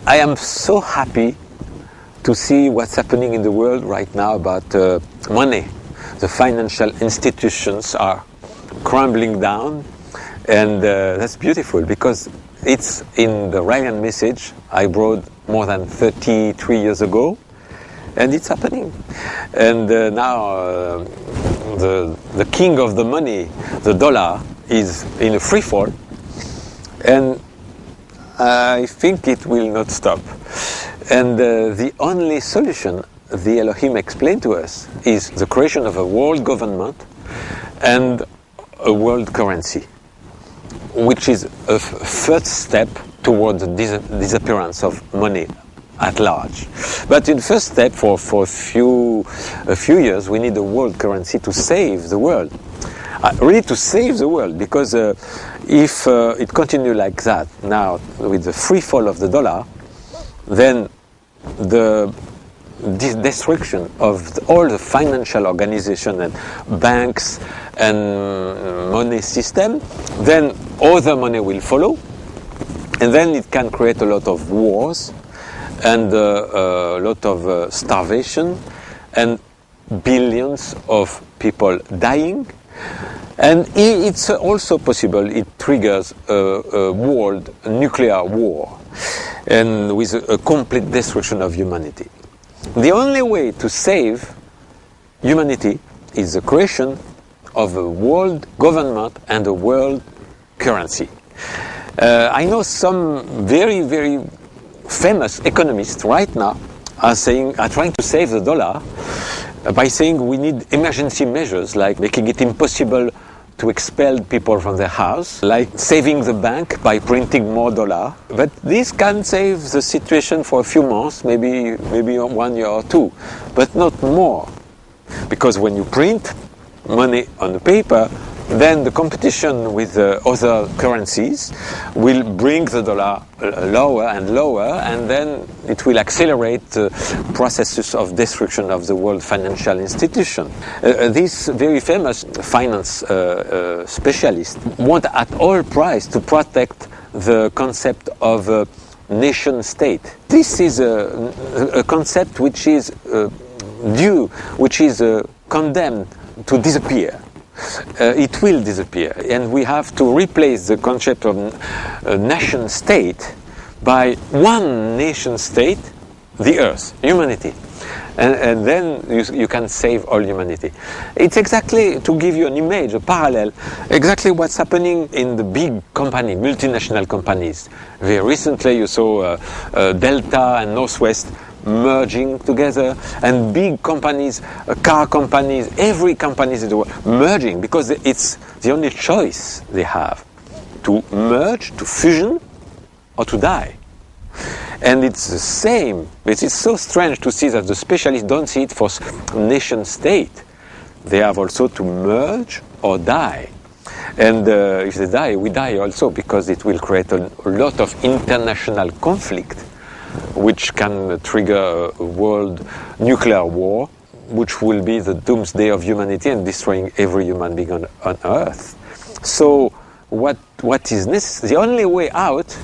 I am so happy to see what's happening in the world right now about money. The financial institutions are crumbling down, and that's beautiful because it's in the Ryan message I brought more than 33 years ago, and it's happening. And now the king of the money, the dollar, is in a free fall, and I think it will not stop. And the only solution the Elohim explained to us is the creation of a world government and a world currency, which is a first step toward the disappearance of money at large. But in the first step, for a few years, we need a world currency to save the world. Really to save the world, because if it continues like that now with the free fall of the dollar, then the destruction of all the financial organization and banks and money system, then other money will follow, and then it can create a lot of wars and a lot of starvation and billions of people dying. And it's also possible it triggers a world nuclear war, and with a complete destruction of humanity. The only way to save humanity is the creation of a world government and a world currency. I know some very, very famous economists right now are trying to save the dollar by saying we need emergency measures, like making it impossible to expel people from their house, like saving the bank by printing more dollar. But this can save the situation for a few months, maybe 1 year or two, but not more. Because when you print money on the paper, then the competition with other currencies will bring the dollar lower and lower, and then it will accelerate the processes of destruction of the world financial institution. This very famous finance specialist want at all price to protect the concept of nation state. This is a concept which is condemned to disappear. It will disappear, and we have to replace the concept of nation state by one nation state, the earth, humanity. And then you can save all humanity. It's exactly, to give you an image, a parallel, exactly what's happening in the big company, multinational companies. Very recently you saw Delta and Northwest merging together, and big companies, car companies, every companies in the world merging, because it's the only choice they have, to merge, to fusion, or to die. And it's the same. It is so strange to see that the specialists don't see it for nation state. They have also to merge or die. And if they die, we die also, because it will create a lot of international conflict, which can trigger a world nuclear war, which will be the doomsday of humanity and destroying every human being on Earth. So what is necessary? The only way out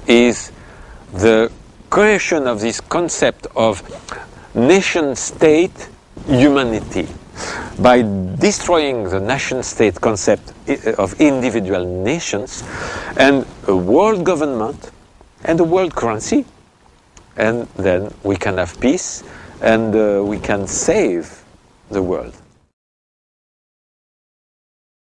is the creation of this concept of nation-state humanity, by destroying the nation-state concept of individual nations, and a world government and a world currency. And then we can have peace, and we can save the world.